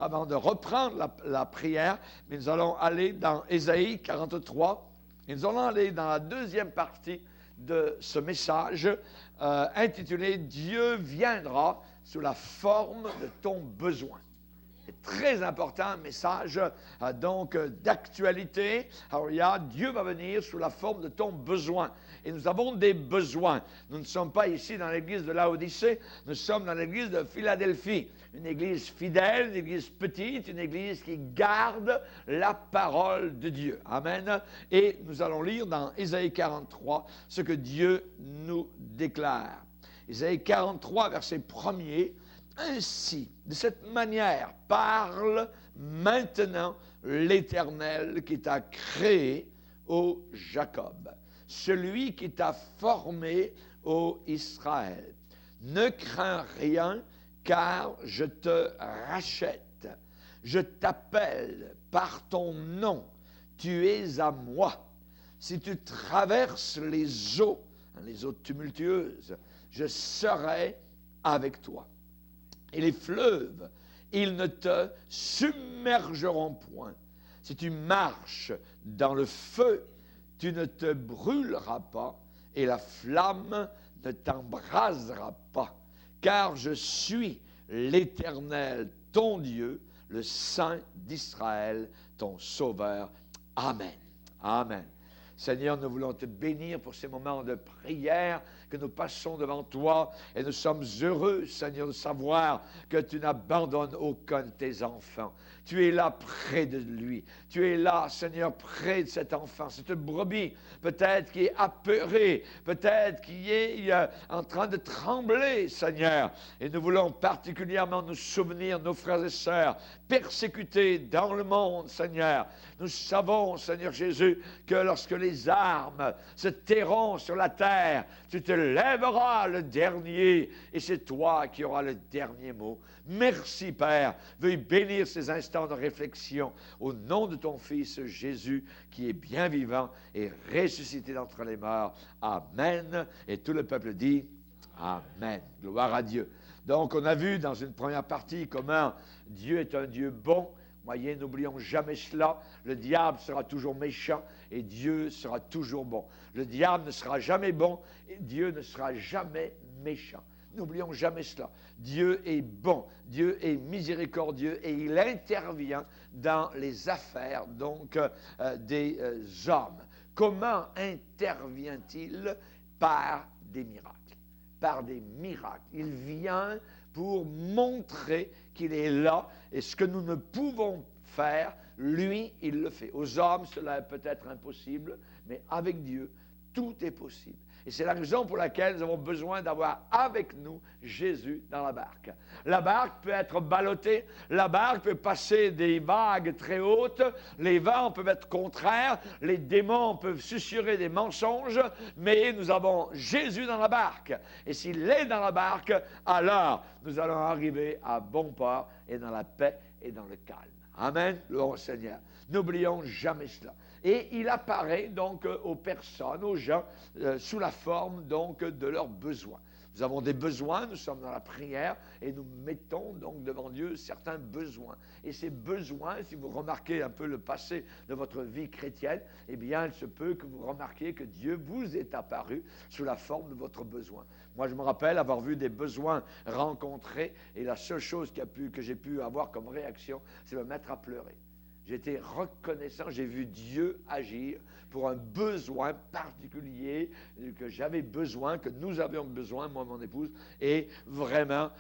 avant de reprendre la prière, mais nous allons aller dans Ésaïe 43 et nous allons aller dans la deuxième partie de ce message intitulé « Dieu viendra sous la forme de ton besoin ». C'est très important, un message donc d'actualité. Alors, Dieu va venir sous la forme de ton besoin. Et nous avons des besoins. Nous ne sommes pas ici dans l'église de Laodicée, nous sommes dans l'église de Philadelphie. Une église fidèle, une église petite, une église qui garde la parole de Dieu. Amen. Et nous allons lire dans Ésaïe 43 ce que Dieu nous déclare. Ésaïe 43, verset 1er. Ainsi, de cette manière, parle maintenant l'Éternel qui t'a créé, ô Jacob, celui qui t'a formé, ô Israël. Ne crains rien, car je te rachète. Je t'appelle par ton nom. Tu es à moi. Si tu traverses les eaux tumultueuses, je serai avec toi. Et les fleuves, ils ne te submergeront point. Si tu marches dans le feu, tu ne te brûleras pas, et la flamme ne t'embrasera pas. Car je suis l'Éternel, ton Dieu, le Saint d'Israël, ton Sauveur. Amen. Amen. Seigneur, nous voulons te bénir pour ces moments de prière que nous passons devant toi. Et nous sommes heureux, Seigneur, de savoir que tu n'abandonnes aucun de tes enfants. Tu es là près de lui. Tu es là, Seigneur, près de cet enfant, cette brebis, peut-être qui est apeurée, peut-être qui est en train de trembler, Seigneur. Et nous voulons particulièrement nous souvenir, nos frères et sœurs, persécutés dans le monde, Seigneur. Nous savons, Seigneur Jésus, que lorsque les armes se tairont sur la terre, tu te lèveras le dernier, et c'est toi qui auras le dernier mot. Merci, Père. Veuille bénir ces instants de réflexion au nom de ton Fils Jésus, qui est bien vivant et ressuscité d'entre les morts. Amen. Et tout le peuple dit Amen. Gloire à Dieu. Donc, on a vu dans une première partie comment Dieu est un Dieu bon. Voyez, n'oublions jamais cela. Le diable sera toujours méchant et Dieu sera toujours bon. Le diable ne sera jamais bon et Dieu ne sera jamais méchant. N'oublions jamais cela. Dieu est bon, Dieu est miséricordieux et il intervient dans les affaires donc des hommes. Comment intervient-il? Par des miracles. Par des miracles. Il vient pour montrer qu'il est là et ce que nous ne pouvons faire, lui, il le fait. Aux hommes, cela est peut-être impossible, mais avec Dieu, tout est possible. Et c'est la raison pour laquelle nous avons besoin d'avoir avec nous Jésus dans la barque. La barque peut être ballottée, la barque peut passer des vagues très hautes, les vents peuvent être contraires, les démons peuvent susurrer des mensonges, mais nous avons Jésus dans la barque. Et s'il est dans la barque, alors nous allons arriver à bon port et dans la paix et dans le calme. Amen, louons le Seigneur. N'oublions jamais cela. Et il apparaît donc aux personnes, aux gens, sous la forme donc de leurs besoins. Nous avons des besoins, nous sommes dans la prière et nous mettons donc devant Dieu certains besoins. Et ces besoins, si vous remarquez un peu le passé de votre vie chrétienne, eh bien, il se peut que vous remarquiez que Dieu vous est apparu sous la forme de votre besoin. Moi, je me rappelle avoir vu des besoins rencontrés et la seule chose que j'ai pu avoir comme réaction, c'est me mettre à pleurer. J'étais reconnaissant, j'ai vu Dieu agir pour un besoin particulier que j'avais besoin, que nous avions besoin, moi et mon épouse, et vraiment,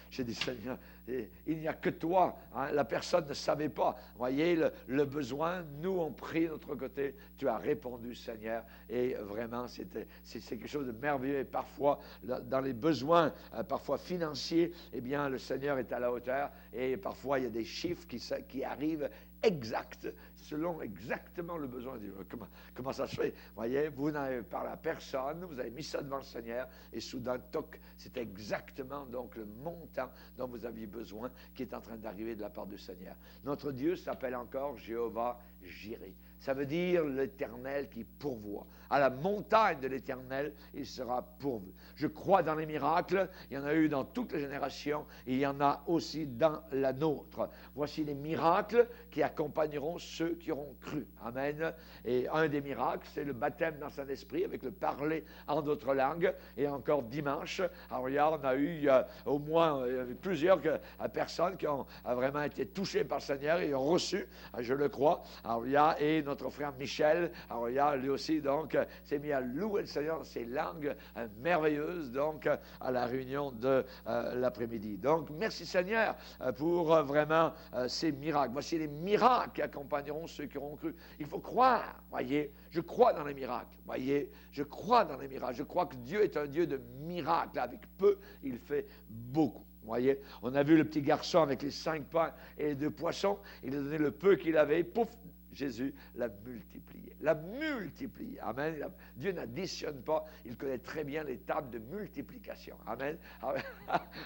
j'ai dit, Seigneur, il n'y a que toi, hein, la personne ne savait pas. Vous voyez, le besoin, nous on prie de notre côté, tu as répondu, Seigneur, et vraiment, c'est quelque chose de merveilleux, et parfois, dans les besoins, parfois financiers, eh bien, le Seigneur est à la hauteur, et parfois, il y a des chiffres qui arrivent exact, selon exactement le besoin de Dieu. Comment ça se fait? Vous voyez, vous n'avez parlé à personne, vous avez mis ça devant le Seigneur, et soudain, toc, c'est exactement donc le montant dont vous aviez besoins qui est en train d'arriver de la part du Seigneur. Notre Dieu s'appelle encore Jéhovah Jireh. Ça veut dire l'Éternel qui pourvoit. À la montagne de l'Éternel, il sera pourvu. Je crois dans les miracles. Il y en a eu dans toutes les générations. Et il y en a aussi dans la nôtre. Voici les miracles qui accompagneront ceux qui auront cru. Amen. Et un des miracles, c'est le baptême dans Saint-Esprit avec le parler en d'autres langues. Et encore dimanche, alors regarde, on a eu au moins plusieurs personnes qui ont vraiment été touchées par le Seigneur et ont reçu, je le crois. Alors, et notre frère Michel, alors lui aussi, donc, s'est mis à louer le Seigneur dans ces langues merveilleuses, donc, à la réunion de l'après-midi. Donc, merci Seigneur pour vraiment ces miracles. Voici les miracles qui accompagneront ceux qui auront cru. Il faut croire, voyez. Je crois dans les miracles, voyez. Je crois dans les miracles. Je crois que Dieu est un Dieu de miracles. Avec peu, il fait beaucoup. Voyez, on a vu le petit garçon avec les 5 pains et les 2 poissons. Il a donné le peu qu'il avait. Pouf, Jésus l'a multiplié. L'a multiplié. Amen. Dieu n'additionne pas. Il connaît très bien les tables de multiplication. Amen.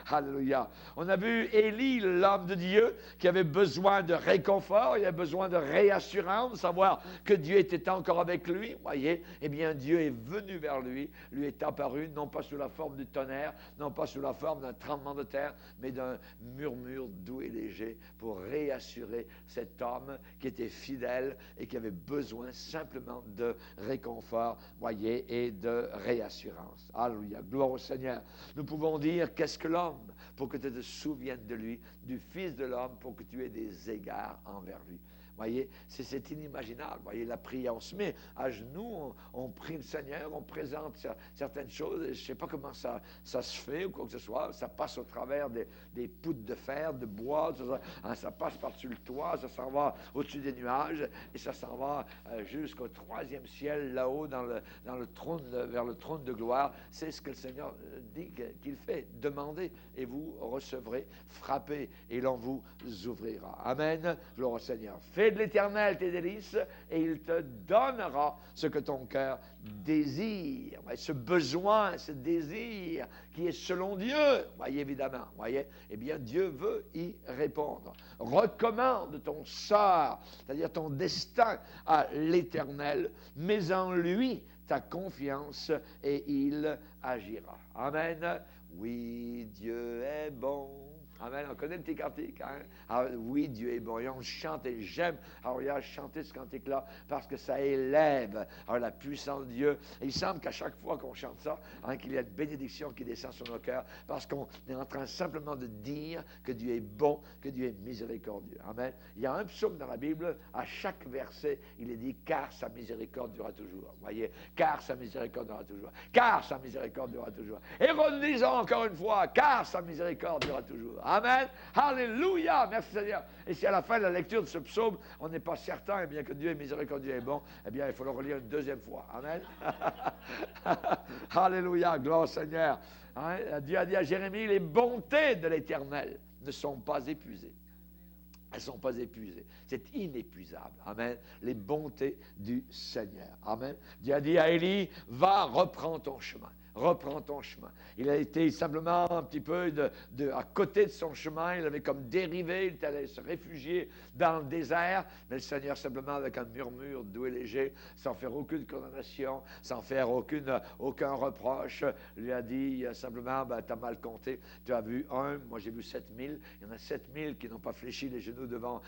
Alléluia. On a vu Élie, l'homme de Dieu, qui avait besoin de réconfort. Il avait besoin de réassurance, savoir que Dieu était encore avec lui. Voyez, eh bien, Dieu est venu vers lui. Lui est apparu, non pas sous la forme du tonnerre, non pas sous la forme d'un tremblement de terre, mais d'un murmure doux et léger pour réassurer cet homme qui était fidèle et qui avait besoin simplement de réconfort, voyez, et de réassurance. Alléluia, gloire au Seigneur. Nous pouvons dire, qu'est-ce que l'homme pour que tu te souviennes de lui, du Fils de l'homme pour que tu aies des égards envers lui. Voyez, c'est inimaginable. Voyez, la prière, on se met à genoux, on prie le Seigneur, on présente certaines choses. Je ne sais pas comment ça se fait ou quoi que ce soit. Ça passe au travers des poutres de fer, de bois. Ça passe par-dessus le toit, ça s'en va au-dessus des nuages et ça s'en va jusqu'au 3e ciel, là-haut, dans le trône, vers le trône de gloire. C'est ce que le Seigneur dit qu'il fait. Demandez et vous recevrez. Frappez et l'on vous ouvrira. Amen. Gloire au Seigneur. Fais de l'Éternel tes délices et il te donnera ce que ton cœur désire. Ce besoin, ce désir qui est selon Dieu, voyez évidemment, voyez, eh bien Dieu veut y répondre. Recommande ton sort, c'est-à-dire ton destin à l'Éternel, mets en lui ta confiance et il agira. Amen. Oui, Dieu est bon. Amen. On connaît le petit cantique. Hein? Alors, oui, Dieu est bon. Et on chante et j'aime. Alors, il y a chanter ce cantique-là parce que ça élève la puissance de Dieu. Et il semble qu'à chaque fois qu'on chante ça, qu'il y a une bénédiction qui descend sur nos cœurs parce qu'on est en train simplement de dire que Dieu est bon, que Dieu est miséricordieux. Amen. Il y a un psaume dans la Bible, à chaque verset, il est dit « car sa miséricorde durera toujours ». Vous voyez, « car sa miséricorde durera toujours ». « Car sa miséricorde durera toujours ». Et redisons encore une fois « car sa miséricorde durera toujours ». Amen. Alléluia. Merci Seigneur. Et si à la fin de la lecture de ce psaume, on n'est pas certain, eh bien, que Dieu est miséricordieux et bon, eh bien, il faut le relire une 2e fois. Amen. Alléluia. Gloire au Seigneur. Hein? Dieu a dit à Jérémie, les bontés de l'Éternel ne sont pas épuisées. Elles ne sont pas épuisées. C'est inépuisable. Amen. Les bontés du Seigneur. Amen. Dieu a dit à Élie, va, reprends ton chemin. Reprends ton chemin. Il a été simplement un petit peu à côté de son chemin. Il avait comme dérivé. Il était allé se réfugier dans le désert. Mais le Seigneur, simplement avec un murmure doux et léger, sans faire aucune condamnation, sans faire aucun reproche, lui a dit simplement, tu as mal compté. Tu as vu 1, moi j'ai vu 7000. Il y en a 7000 qui n'ont pas fléchi les genoux devant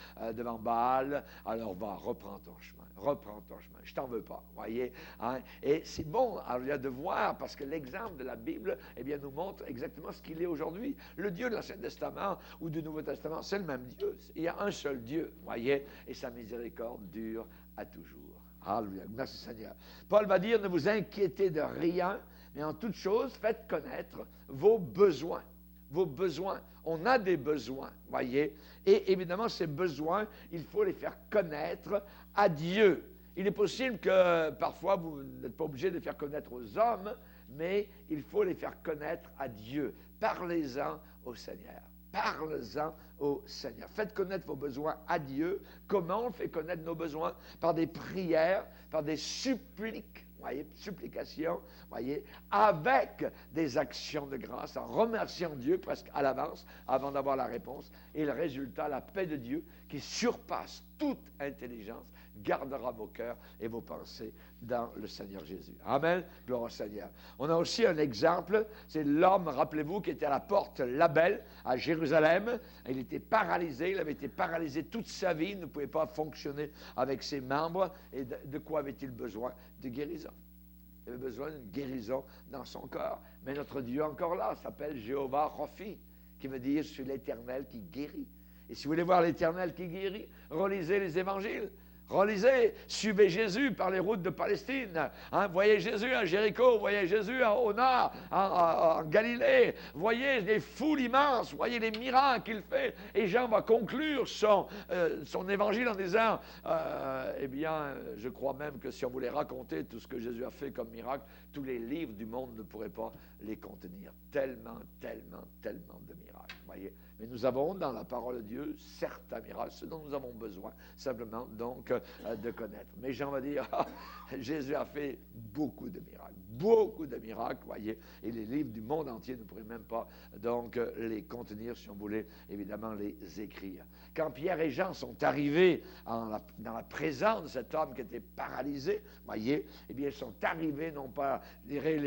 Baal. Alors va, reprends ton chemin. Reprends ton chemin. Je t'en veux pas. Voyez. Hein? Et c'est bon de voir parce que l'exemple de la Bible, eh bien, nous montre exactement ce qu'il est aujourd'hui. Le Dieu de l'Ancien Testament ou du Nouveau Testament, c'est le même Dieu. Il y a un seul Dieu, voyez, et sa miséricorde dure à toujours. Alléluia. Merci Seigneur. Paul va dire, ne vous inquiétez de rien, mais en toute chose, faites connaître vos besoins. Vos besoins. On a des besoins, voyez. Et évidemment, ces besoins, il faut les faire connaître à Dieu. Il est possible que parfois, vous n'êtes pas obligé de les faire connaître aux hommes, mais il faut les faire connaître à Dieu. Parlez-en au Seigneur. Parlez-en au Seigneur. Faites connaître vos besoins à Dieu. Comment on fait connaître nos besoins? Par des prières, par des suppliques. voyez, supplication, voyez, avec des actions de grâce, en remerciant Dieu presque à l'avance, avant d'avoir la réponse. Et le résultat, la paix de Dieu, qui surpasse toute intelligence, gardera vos cœurs et vos pensées dans le Seigneur Jésus. Amen. Gloire au Seigneur. On a aussi un exemple, c'est l'homme, rappelez-vous, qui était à la porte Label, à Jérusalem. Il était paralysé, il avait été paralysé toute sa vie, il ne pouvait pas fonctionner avec ses membres. Et de quoi avait-il besoin? De guérison. Il avait besoin d'une guérison dans son corps. Mais notre Dieu encore là s'appelle Jéhovah Raphi, qui veut dire « Je suis l'Éternel qui guérit ». Et si vous voulez voir l'Éternel qui guérit, relisez les évangiles. Relisez, suivez Jésus par les routes de Palestine. Voyez Jésus à Jéricho, voyez Jésus au nord, en Galilée. Voyez les foules immenses, voyez les miracles qu'il fait. Et Jean va conclure son évangile en disant, eh bien, je crois même que si on voulait raconter tout ce que Jésus a fait comme miracle, tous les livres du monde ne pourraient pas les contenir. Tellement, tellement, tellement de miracles. Voyez. Mais nous avons dans la parole de Dieu certains miracles, ce dont nous avons besoin simplement donc de connaître. Mais Jean va dire, Jésus a fait beaucoup de miracles, voyez, et les livres du monde entier ne pourraient même pas donc les contenir si on voulait évidemment les écrire. Quand Pierre et Jean sont arrivés dans la présence de cet homme qui était paralysé, voyez, eh bien ils sont arrivés, non pas, je dirais,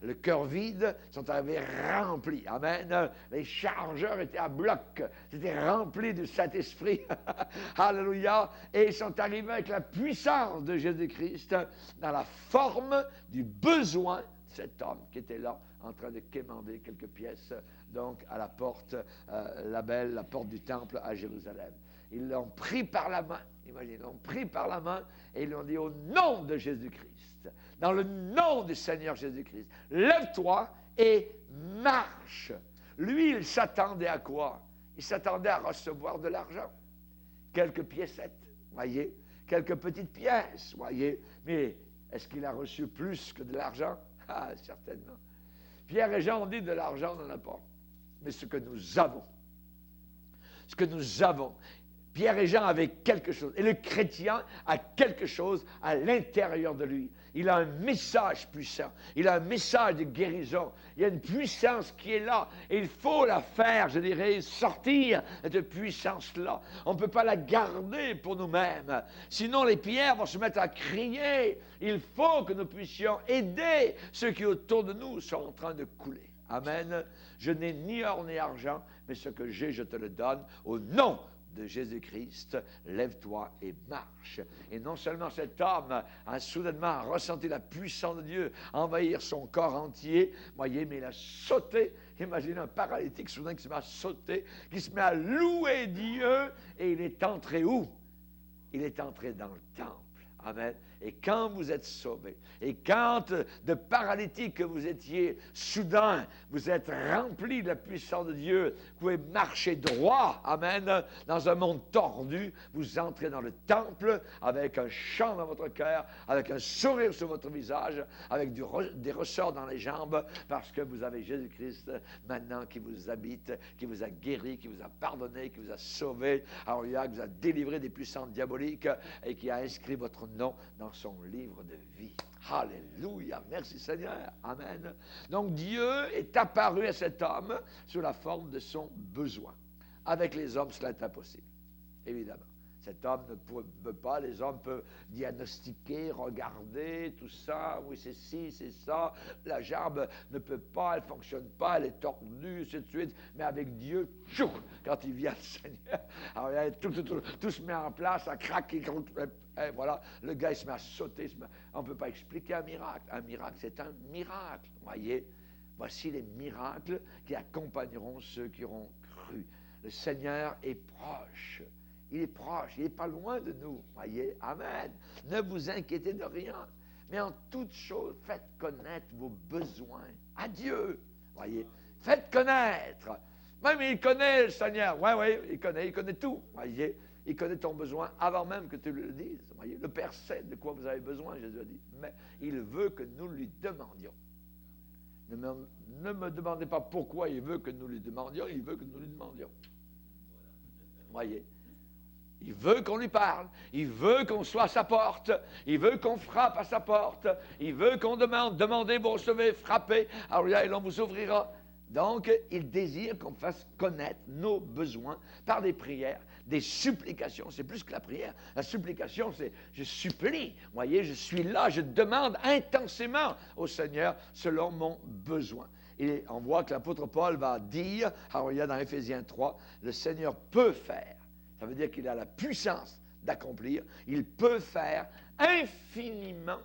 le cœur vide, ils sont arrivés remplis, amen, les chargeurs étaient à bloc, c'était rempli du Saint-Esprit, alléluia, et ils sont arrivés avec la puissance de Jésus-Christ dans la forme du besoin de cet homme qui était là en train de quémander quelques pièces donc à la porte la porte du temple à Jérusalem. Ils l'ont pris par la main, imaginez, ils l'ont pris par la main et ils lui ont dit au nom de Jésus-Christ, dans le nom du Seigneur Jésus-Christ, lève-toi et marche. Lui, il s'attendait à quoi? Il s'attendait à recevoir de l'argent, quelques piécettes, voyez, quelques petites pièces, voyez, mais est-ce qu'il a reçu plus que de l'argent? Ah, certainement. Pierre et Jean ont dit de l'argent, on n'en a pas. Mais ce que nous avons, Pierre et Jean avaient quelque chose. Et le chrétien a quelque chose à l'intérieur de lui. Il a un message puissant. Il a un message de guérison. Il y a une puissance qui est là. Et il faut la faire, je dirais, sortir de cette puissance-là. On ne peut pas la garder pour nous-mêmes. Sinon, les pierres vont se mettre à crier. Il faut que nous puissions aider ceux qui autour de nous sont en train de couler. Amen. Je n'ai ni or ni argent, mais ce que j'ai, je te le donne au nom de Jésus-Christ, lève-toi et marche. Et non seulement cet homme a soudainement ressenti la puissance de Dieu envahir son corps entier, voyez, mais il a sauté. Imaginez un paralytique soudain qui se met à sauter, qui se met à louer Dieu, et il est entré où? Il est entré dans le temple. Amen. Et quand vous êtes sauvés, et quand de paralytique que vous étiez, soudain, vous êtes remplis de la puissance de Dieu, vous pouvez marcher droit, amen, dans un monde tordu, vous entrez dans le temple avec un chant dans votre cœur, avec un sourire sur votre visage, avec des ressorts dans les jambes, parce que vous avez Jésus-Christ maintenant qui vous habite, qui vous a guéri, qui vous a pardonné, qui vous a sauvé, alors il vous a délivré des puissances diaboliques et qui a inscrit votre nom dans son livre de vie. Alléluia, merci Seigneur, amen. Donc Dieu est apparu à cet homme sous la forme de son besoin. Avec les hommes, cela est impossible, évidemment. Cet homme ne peut pas, les hommes peuvent diagnostiquer, regarder, tout ça, oui c'est ci, c'est ça, la jambe ne peut pas, elle ne fonctionne pas, elle est tordue, ainsi de suite, mais avec Dieu, tchou, quand il vient le Seigneur, alors, tout se met en place, ça craque, et voilà, le gars il se met à sauter, on ne peut pas expliquer un miracle c'est un miracle, voyez, voici les miracles qui accompagneront ceux qui auront cru. Le Seigneur est proche. Il est proche, il n'est pas loin de nous, voyez, amen. Ne vous inquiétez de rien, mais en toute chose, faites connaître vos besoins à Dieu, voyez. Faites connaître. Même il connaît le Seigneur, oui, il connaît tout, voyez. Il connaît ton besoin avant même que tu le dises, voyez. Le Père sait de quoi vous avez besoin, Jésus a dit, mais il veut que nous lui demandions. Ne me demandez pas pourquoi il veut que nous lui demandions, il veut que nous lui demandions, voyez. Il veut qu'on lui parle. Il veut qu'on soit à sa porte. Il veut qu'on frappe à sa porte. Il veut qu'on demande. Demandez, vous recevez, frappez. Alléluia, et l'on vous ouvrira. Donc, il désire qu'on fasse connaître nos besoins par des prières, des supplications. C'est plus que la prière. La supplication, c'est je supplie. Vous voyez, je suis là, je demande intensément au Seigneur selon mon besoin. Et on voit que l'apôtre Paul va dire, alléluia, dans Éphésiens 3, le Seigneur peut faire. Ça veut dire qu'il a la puissance d'accomplir. Il peut faire infiniment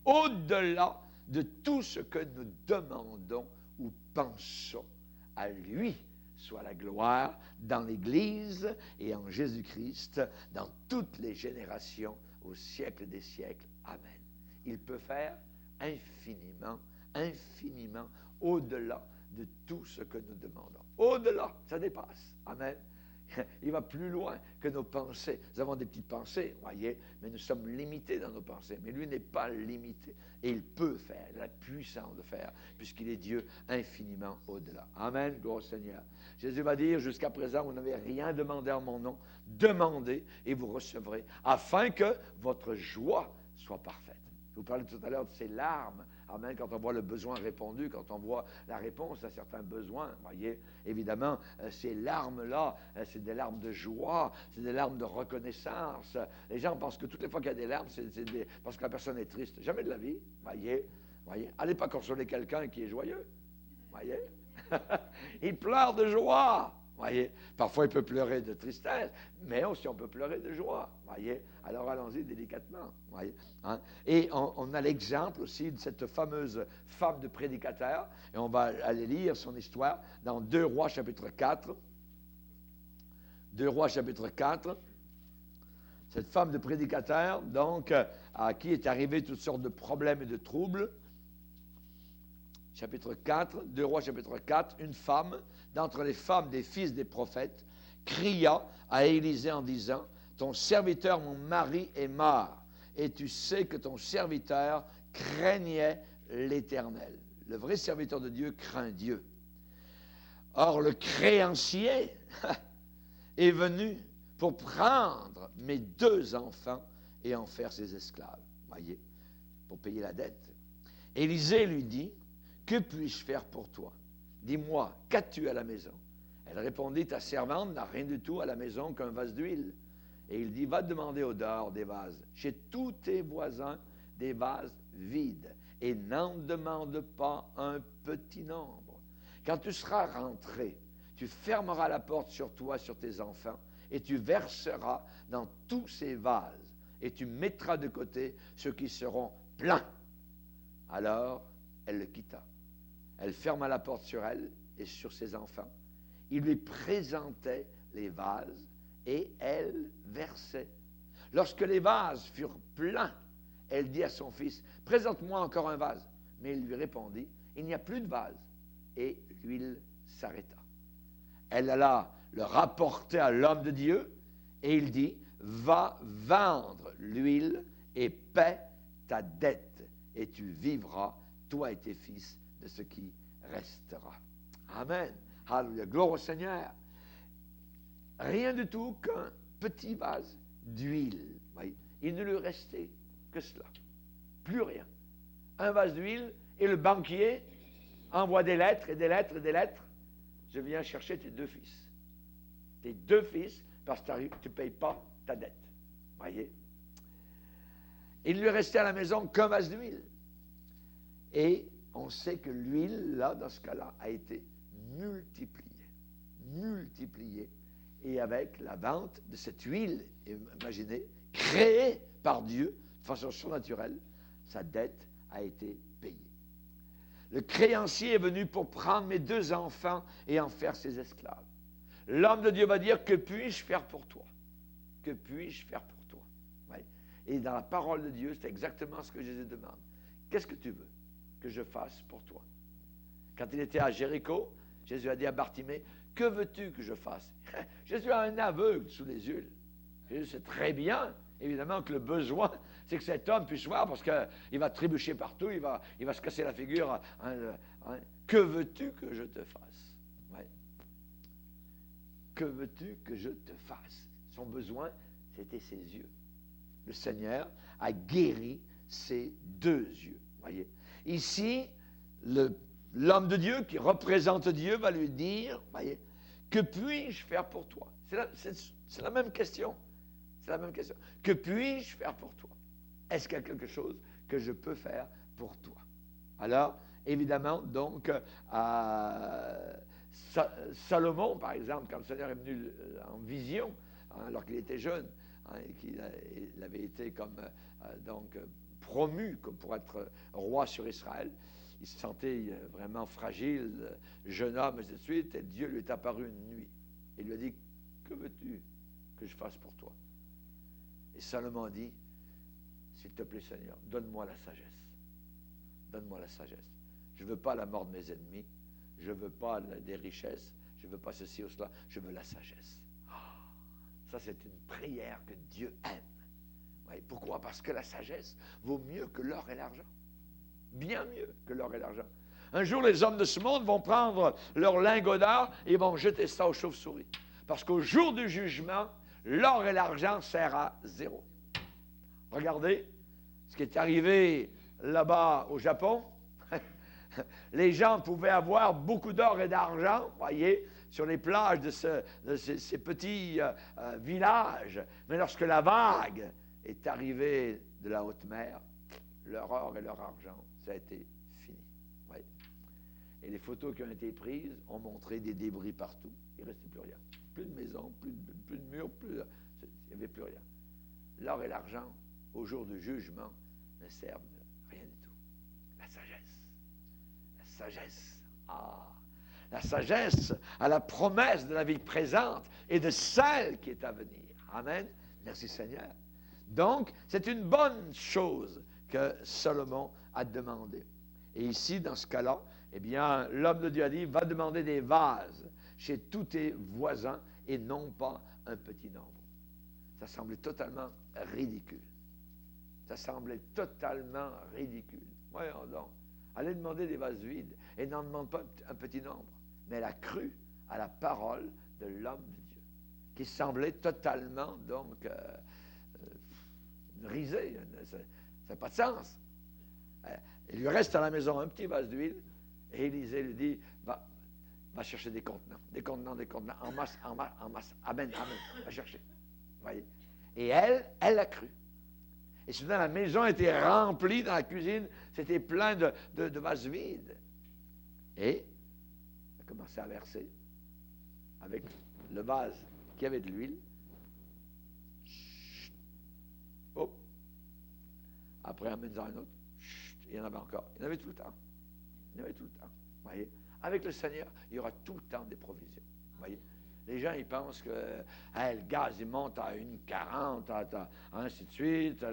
au-delà de tout ce que nous demandons ou pensons. À lui soit la gloire dans l'Église et en Jésus-Christ, dans toutes les générations, au siècle des siècles. Amen. Il peut faire infiniment, infiniment au-delà de tout ce que nous demandons. Au-delà, ça dépasse. Amen. Il va plus loin que nos pensées. Nous avons des petites pensées, voyez, mais nous sommes limités dans nos pensées. Mais lui n'est pas limité. Et il peut faire, il a la puissance de faire, puisqu'il est Dieu infiniment au-delà. Amen, gloire au Seigneur. Jésus va dire, jusqu'à présent, vous n'avez rien demandé en mon nom. Demandez et vous recevrez, afin que votre joie soit parfaite. Je vous parlais tout à l'heure de ces larmes. Amen. Quand on voit le besoin répondu, quand on voit la réponse à certains besoins, voyez, évidemment, ces larmes-là, c'est des larmes de joie, c'est des larmes de reconnaissance. Les gens pensent que toutes les fois qu'il y a des larmes, c'est parce que la personne est triste. Jamais de la vie, voyez. Allez pas consoler quelqu'un qui est joyeux, voyez. Il pleure de joie. Voyez, parfois il peut pleurer de tristesse, mais aussi on peut pleurer de joie. Voyez, alors allons-y délicatement. Voyez, hein? Et on a l'exemple aussi de cette fameuse femme de prédicateur, et on va aller lire son histoire dans 2 Rois chapitre 4. 2 Rois chapitre 4. Cette femme de prédicateur, donc, à qui est arrivé toutes sortes de problèmes et de troubles. Chapitre 4, 2 Rois chapitre 4, une femme d'entre les femmes des fils des prophètes cria à Élisée en disant, « Ton serviteur, mon mari, est mort, et tu sais que ton serviteur craignait l'Éternel. » Le vrai serviteur de Dieu craint Dieu. Or, le créancier est venu pour prendre mes 2 enfants et en faire ses esclaves. Voyez, pour payer la dette. Élisée lui dit, « Que puis-je faire pour toi? Dis-moi, qu'as-tu à la maison? » Elle répondit, « Ta servante n'a rien du tout à la maison qu'un vase d'huile. » Et il dit, « Va demander au dehors des vases, chez tous tes voisins, des vases vides, et n'en demande pas un petit nombre. Quand tu seras rentré, tu fermeras la porte sur toi, sur tes enfants, et tu verseras dans tous ces vases, et tu mettras de côté ceux qui seront pleins. » Alors, elle le quitta. Elle ferma la porte sur elle et sur ses enfants. Il lui présentait les vases et elle versait. Lorsque les vases furent pleins, elle dit à son fils, « Présente-moi encore un vase. » Mais il lui répondit, « Il n'y a plus de vase. » Et l'huile s'arrêta. Elle alla le rapporter à l'homme de Dieu et il dit, « Va vendre l'huile et paie ta dette et tu vivras, toi et tes fils, de ce qui restera. » Amen. Alléluia. Gloire au Seigneur. Rien du tout qu'un petit vase d'huile. Il ne lui restait que cela. Plus rien. Un vase d'huile et le banquier envoie des lettres et des lettres et des lettres. Je viens chercher tes 2 fils. Tes 2 fils parce que tu ne payes pas ta dette. Voyez. Il ne lui restait à la maison qu'un vase d'huile. Et on sait que l'huile, là, dans ce cas-là, a été multipliée. Multipliée. Et avec la vente de cette huile, imaginez, créée par Dieu de façon surnaturelle, sa dette a été payée. Le créancier est venu pour prendre mes 2 enfants et en faire ses esclaves. L'homme de Dieu va dire, « Que puis-je faire pour toi? Que puis-je faire pour toi? » Oui. Et dans la parole de Dieu, c'est exactement ce que Jésus demande. Qu'est-ce que tu veux que je fasse pour toi? Quand il était à Jéricho, Jésus a dit à Bartimée, « Que veux-tu que je fasse? » Jésus a un aveugle sous les yeux. Jésus sait très bien, évidemment, que le besoin, c'est que cet homme puisse voir, parce qu'il va trébucher partout, il va se casser la figure. Que veux-tu que je te fasse? Ouais. Que veux-tu que je te fasse? Son besoin, C'était ses yeux. Le Seigneur a guéri ses 2 yeux. Voyez. Ici, l'homme de Dieu qui représente Dieu va lui dire, voyez, que puis-je faire pour toi? C'est la même question. C'est la même question. Que puis-je faire pour toi? Est-ce qu'il y a quelque chose que je peux faire pour toi? Alors, évidemment, donc, Salomon, par exemple, quand le Seigneur est venu en vision, alors qu'il était jeune, et qu'il avait été comme donc promu comme pour être roi sur Israël, il se sentait vraiment fragile, jeune homme, et ainsi de suite, et Dieu lui est apparu une nuit. Et lui a dit, que veux-tu que je fasse pour toi? Et Salomon dit, s'il te plaît Seigneur, donne-moi la sagesse. Donne-moi la sagesse. Je ne veux pas la mort de mes ennemis, je ne veux pas des richesses, je ne veux pas ceci ou cela, je veux la sagesse. Ça, c'est une prière que Dieu aime. Oui, pourquoi? Parce que la sagesse vaut mieux que l'or et l'argent. Bien mieux que l'or et l'argent. Un jour, les hommes de ce monde vont prendre leur lingot d'or et vont jeter ça aux chauves-souris. Parce qu'au jour du jugement, l'or et l'argent servent à zéro. Regardez ce qui est arrivé là-bas au Japon. Les gens pouvaient avoir beaucoup d'or et d'argent, voyez, sur les plages de ces petits villages. Mais lorsque la vague est arrivée de la haute mer, leur or et leur argent, ça a été fini. Oui. Et les photos qui ont été prises ont montré des débris partout. Il ne restait plus rien. Plus de maisons, plus de murs, il n'y avait plus rien. L'or et l'argent, au jour du jugement, ne servent à rien du tout. La sagesse. La sagesse. La sagesse à la promesse de la vie présente et de celle qui est à venir. Amen. Merci Seigneur. Donc, c'est une bonne chose que Salomon a demandé. Et ici, dans ce cas-là, eh bien, l'homme de Dieu a dit, va demander des vases chez tous tes voisins et non pas un petit nombre. Ça semblait totalement ridicule. Ça semblait totalement ridicule. Voyons donc. Allez demander des vases vides et n'en demande pas un petit nombre. Mais elle a cru à la parole de l'homme de Dieu, qui semblait totalement, donc, risé. Ça n'a pas de sens. Il lui reste à la maison un petit vase d'huile et Élisée lui dit, va chercher des contenants, en masse. Amen. Va chercher. Voyez. Et elle a cru. Et soudain, la maison était remplie dans la cuisine, c'était plein de vases vides. Et elle a commencé à verser avec le vase qui avait de l'huile. Oh. Après, amène-en un autre. Il y en avait encore. Il y en avait tout le temps. Voyez. Avec le Seigneur, il y aura tout le temps des provisions. Voyez. Les gens, ils pensent que le gaz, il monte à 1,40, ainsi de suite.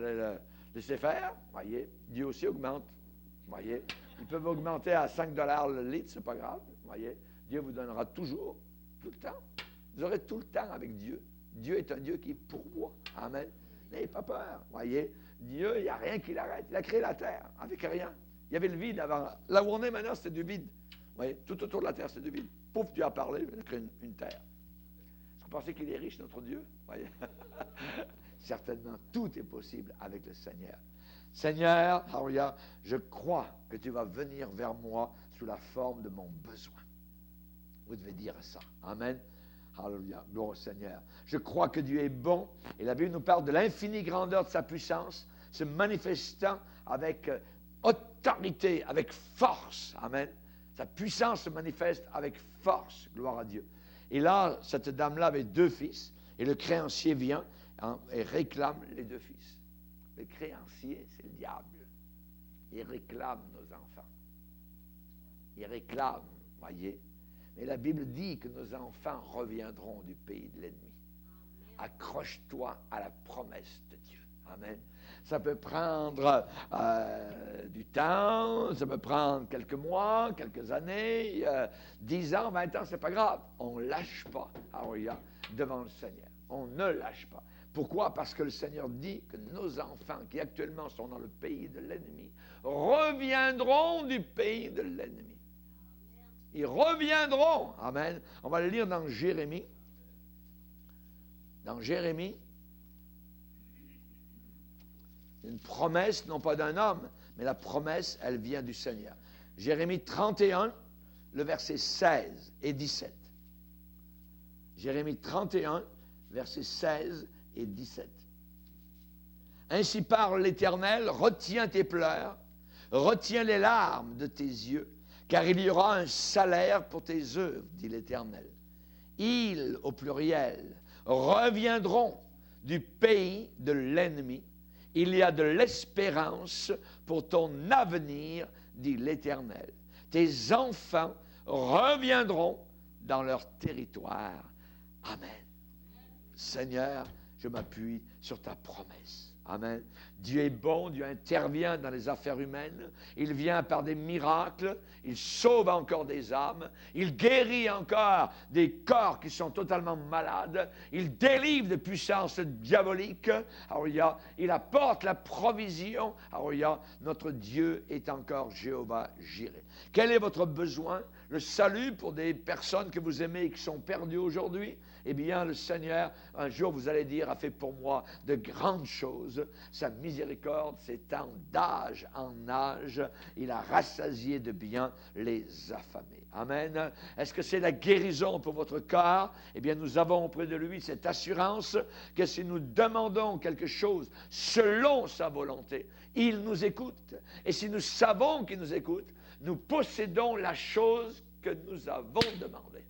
Laissez faire. Voyez. Dieu aussi augmente. Voyez. Ils peuvent augmenter à 5 $ le litre, c'est pas grave. Voyez. Dieu vous donnera toujours, tout le temps. Vous aurez tout le temps avec Dieu. Dieu est un Dieu qui pourvoit. Amen. N'ayez pas peur. Voyez. Dieu, il n'y a rien qui l'arrête. Il a créé la terre avec rien. Il y avait le vide avant. Là où on est maintenant, c'était du vide. Voyez. Tout autour de la terre, c'est du vide. Pouf, Dieu a parlé, il a créé une terre. Est-ce que vous pensez qu'il est riche, notre Dieu? Voyez. Certainement, tout est possible avec le Seigneur. Seigneur, alléluia, je crois que tu vas venir vers moi sous la forme de mon besoin. Vous devez dire ça. Amen. Alléluia. Gloire au Seigneur. Je crois que Dieu est bon. Et la Bible nous parle de l'infinie grandeur de sa puissance, se manifestant avec autorité, avec force. Amen. Sa puissance se manifeste avec force. Gloire à Dieu. Et là, cette dame-là avait 2 fils. Et le créancier vient et réclame les 2 fils. Le créancier, c'est le diable. Il réclame nos enfants. Il réclame, voyez. Mais la Bible dit que nos enfants reviendront du pays de l'ennemi. Accroche-toi à la promesse de Dieu. Amen. Ça peut prendre du temps, ça peut prendre quelques mois, quelques années, 10 ans, 20 ans, c'est pas grave. On ne lâche pas, devant le Seigneur. On ne lâche pas. Pourquoi? Parce que le Seigneur dit que nos enfants qui actuellement sont dans le pays de l'ennemi reviendront du pays de l'ennemi. Ils reviendront. Amen. On va le lire dans Jérémie. Dans Jérémie, Une promesse, non pas d'un homme, mais la promesse, elle vient du Seigneur. Jérémie 31, le verset 16 et 17. Jérémie 31, versets 16 et 17. Ainsi parle l'Éternel, retiens tes pleurs, retiens les larmes de tes yeux, car il y aura un salaire pour tes œuvres, dit l'Éternel. Ils, au pluriel, reviendront du pays de l'ennemi. Il y a de l'espérance pour ton avenir, dit l'Éternel. Tes enfants reviendront dans leur territoire. Amen. Seigneur, je m'appuie sur ta promesse. Amen. Dieu est bon, Dieu intervient dans les affaires humaines. Il vient par des miracles, il sauve encore des âmes, il guérit encore des corps qui sont totalement malades, il délivre de puissances diaboliques. Alléluia. Il apporte la provision. Alléluia. Notre Dieu est encore Jéhovah Jireh. Quel est votre besoin? Le salut pour des personnes que vous aimez et qui sont perdues aujourd'hui? Eh bien, le Seigneur, un jour, vous allez dire, a fait pour moi de grandes choses. Sa miséricorde s'étend d'âge en âge. Il a rassasié de bien les affamés. Amen. Est-ce que c'est la guérison pour votre corps? Eh bien, nous avons auprès de lui cette assurance que si nous demandons quelque chose selon sa volonté, il nous écoute. Et si nous savons qu'il nous écoute, nous possédons la chose que nous avons demandée.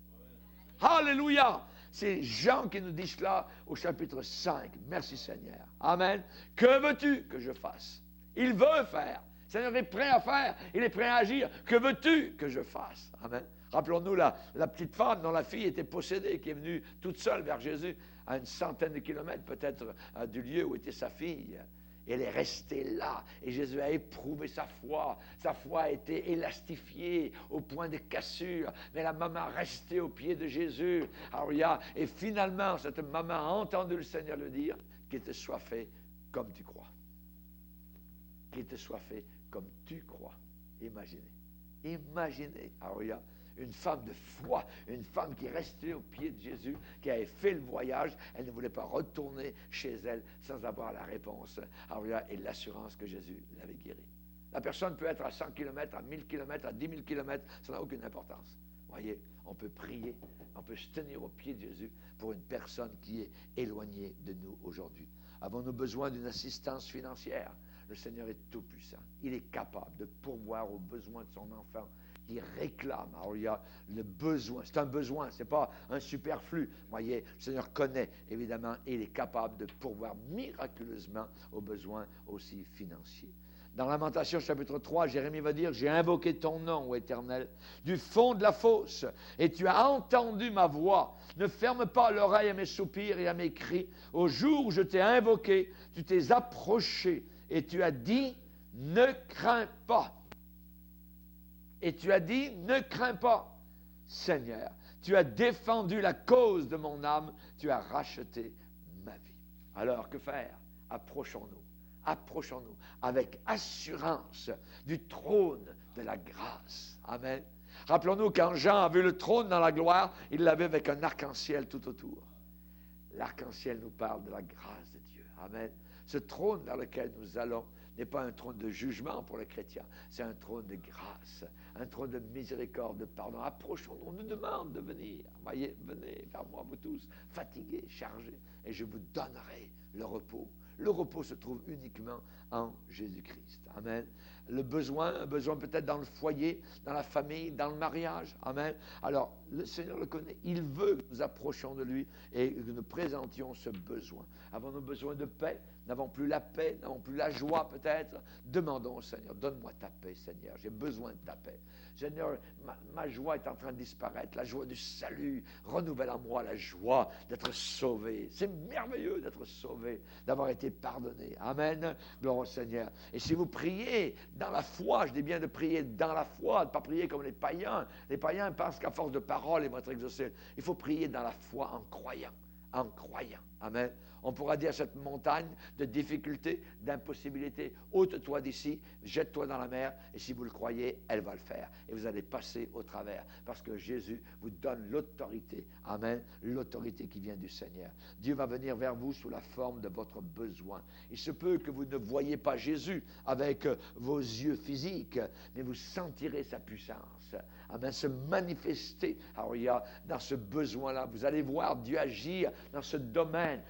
Alléluia! C'est Jean qui nous dit cela au chapitre 5. Merci Seigneur. Amen. Que veux-tu que je fasse? Il veut faire. Le Seigneur est prêt à faire. Il est prêt à agir. Que veux-tu que je fasse? Amen. Rappelons-nous la petite femme dont la fille était possédée, qui est venue toute seule vers Jésus, à une centaine de kilomètres peut-être du lieu où était sa fille. Elle est restée là et Jésus a éprouvé sa foi. Sa foi a été élastifiée au point de cassure. Mais la maman restait aux pieds de Jésus. Alléluia. Et finalement, cette maman a entendu le Seigneur le dire, qu'il te soit fait comme tu crois. Qu'il te soit fait comme tu crois. Imaginez. Imaginez. Alléluia. Une femme de foi, une femme qui restait aux pieds de Jésus, qui avait fait le voyage, elle ne voulait pas retourner chez elle sans avoir la réponse et l'assurance que Jésus l'avait guérie. La personne peut être à 100 km, à 1000 km, à 10 000 km, ça n'a aucune importance. Voyez, on peut prier, on peut se tenir aux pieds de Jésus pour une personne qui est éloignée de nous aujourd'hui. Avons-nous besoin d'une assistance financière? Le Seigneur est tout-puissant. Il est capable de pourvoir aux besoins de son enfant qui réclame. Alors, il y a le besoin. C'est un besoin, ce n'est pas un superflu. Voyez, le Seigneur connaît, évidemment, et il est capable de pourvoir miraculeusement aux besoins aussi financiers. Dans Lamentation chapitre 3, Jérémie va dire, « J'ai invoqué ton nom, ô Éternel, du fond de la fosse, et tu as entendu ma voix. Ne ferme pas l'oreille à mes soupirs et à mes cris. Au jour où je t'ai invoqué, tu t'es approché, et tu as dit, ne crains pas. » Et tu as dit, ne crains pas, Seigneur. Tu as défendu la cause de mon âme. Tu as racheté ma vie. Alors, que faire? Approchons-nous. Approchons-nous avec assurance du trône de la grâce. Amen. Rappelons-nous, quand Jean a vu le trône dans la gloire, il l'avait avec un arc-en-ciel tout autour. L'arc-en-ciel nous parle de la grâce de Dieu. Amen. Ce trône vers lequel nous allons n'est pas un trône de jugement pour les chrétiens, c'est un trône de grâce, un trône de miséricorde, de pardon. Approchons-nous, on nous demande de venir. Voyez, venez vers moi, vous tous, fatigués, chargés, et je vous donnerai le repos. Le repos se trouve uniquement en Jésus-Christ. Amen. Le besoin, un besoin peut-être dans le foyer, dans la famille, dans le mariage. Amen. Alors, le Seigneur le connaît. Il veut que nous approchions de lui et que nous présentions ce besoin. Avons-nous besoin de paix? N'avons plus la paix, n'avons plus la joie peut-être? Demandons au Seigneur, donne-moi ta paix, Seigneur. J'ai besoin de ta paix. Seigneur, ma joie est en train de disparaître. La joie du salut. Renouvelle en moi la joie d'être sauvé. C'est merveilleux d'être sauvé, d'avoir été pardonné. Amen. Gloire au Seigneur. Et si vous priez dans la foi, je dis bien de prier dans la foi, de ne pas prier comme les païens. Les païens pensent qu'à force de paroles, ils vont être exaucés. Il faut prier dans la foi en croyant. En croyant. Amen. On pourra dire à cette montagne de difficultés, d'impossibilités, ôte-toi d'ici, jette-toi dans la mer, et si vous le croyez, elle va le faire. Et vous allez passer au travers, parce que Jésus vous donne l'autorité. Amen. L'autorité qui vient du Seigneur. Dieu va venir vers vous sous la forme de votre besoin. Il se peut que vous ne voyez pas Jésus avec vos yeux physiques, mais vous sentirez sa puissance. Amen. Se manifester dans ce besoin-là. Vous allez voir Dieu agir dans ce domaine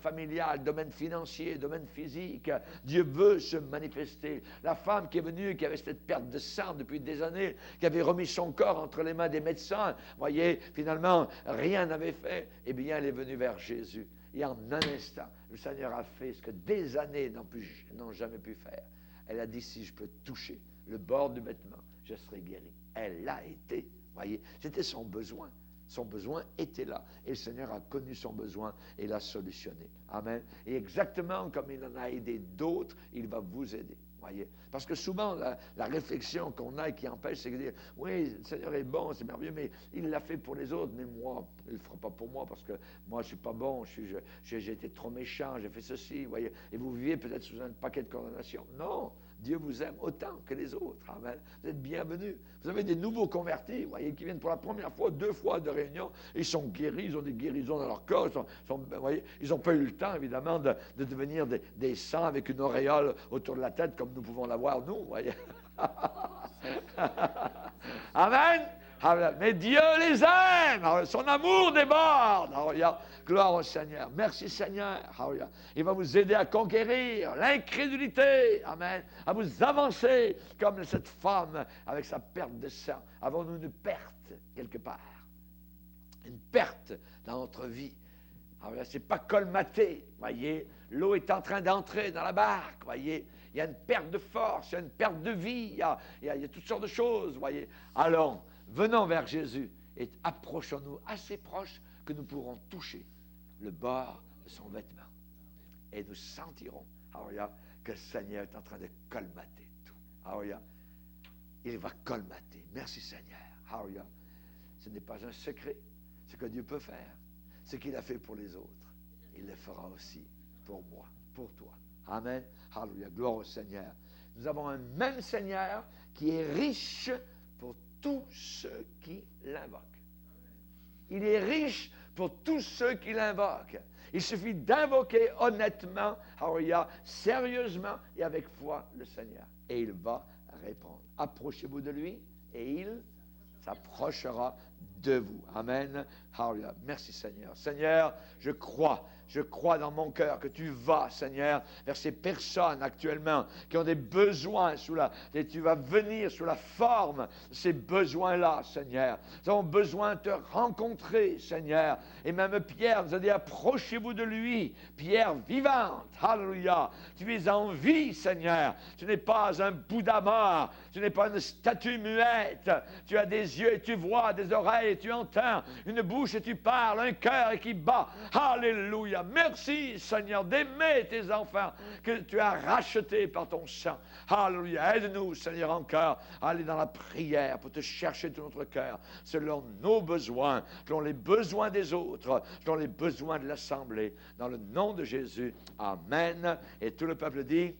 familial, domaine financier, domaine physique. Dieu veut se manifester. La femme qui est venue, qui avait cette perte de sang depuis des années, qui avait remis son corps entre les mains des médecins, voyez, finalement, rien n'avait fait, eh bien, elle est venue vers Jésus. Et en un instant, le Seigneur a fait ce que des années n'ont jamais pu faire. Elle a dit, si je peux toucher le bord du vêtement, je serai guérie. Elle l'a été, voyez, c'était son besoin. Son besoin était là. Et le Seigneur a connu son besoin et l'a solutionné. Amen. Et exactement comme il en a aidé d'autres, il va vous aider. Voyez? Parce que souvent, la réflexion qu'on a et qui empêche, c'est de dire, oui, le Seigneur est bon, c'est merveilleux, mais il l'a fait pour les autres, mais moi, il ne le fera pas pour moi, parce que moi, je ne suis pas bon, j'ai été trop méchant, j'ai fait ceci, voyez? Et vous vivez peut-être sous un paquet de condamnation. Non, Dieu vous aime autant que les autres. Amen. Vous êtes bienvenus. Vous avez des nouveaux convertis, voyez, qui viennent pour la première fois, 2 fois de réunion, ils sont guéris, ils ont des guérisons dans leur corps, voyez, ils n'ont pas eu le temps, évidemment, de devenir des saints avec une auréole autour de la tête, comme nous pouvons l'avoir, nous, voyez. Amen. Mais Dieu les aime. Son amour déborde. Gloire au Seigneur. Merci Seigneur. Il va vous aider à conquérir l'incrédulité. Amen. À vous avancer comme cette femme avec sa perte de sang. Avons-nous une perte quelque part? Une perte dans notre vie. Ce n'est pas colmaté. Voyez, l'eau est en train d'entrer dans la barque. Voyez. Il y a une perte de force, il y a une perte de vie, il y a toutes sortes de choses, voyez. Allons, venons vers Jésus et approchons-nous assez proches que nous pourrons toucher le bord de son vêtement. Et nous sentirons, que le Seigneur est en train de colmater tout. Il va colmater. Merci Seigneur. Ce n'est pas un secret. Ce que Dieu peut faire, ce qu'il a fait pour les autres, il le fera aussi pour moi, pour toi. Amen. Alléluia. Gloire au Seigneur. Nous avons un même Seigneur qui est riche pour tous ceux qui l'invoquent. Il est riche pour tous ceux qui l'invoquent. Il suffit d'invoquer honnêtement, sérieusement et avec foi le Seigneur. Et il va répondre. Approchez-vous de lui et il s'approchera de vous. Amen. Alléluia. Merci Seigneur. Seigneur, je crois dans mon cœur que tu vas, Seigneur, vers ces personnes actuellement qui ont des besoins et tu vas venir sous la forme de ces besoins-là, Seigneur. Nous avons besoin de te rencontrer, Seigneur. Et même Pierre nous a dit, approchez-vous de lui, pierre vivante. Alléluia. Tu es en vie, Seigneur. Tu n'es pas un Bouddha mort. Tu n'es pas une statue muette. Tu as des yeux et tu vois, des oreilles et tu entends, une bouche et tu parles, un cœur et qui bat. Alléluia. Merci, Seigneur, d'aimer tes enfants que tu as rachetés par ton sang. Alléluia. Aide-nous, Seigneur, encore à aller dans la prière pour te chercher tout notre cœur, selon nos besoins, selon les besoins des autres, selon les besoins de l'Assemblée. Dans le nom de Jésus. Amen. Et tout le peuple dit...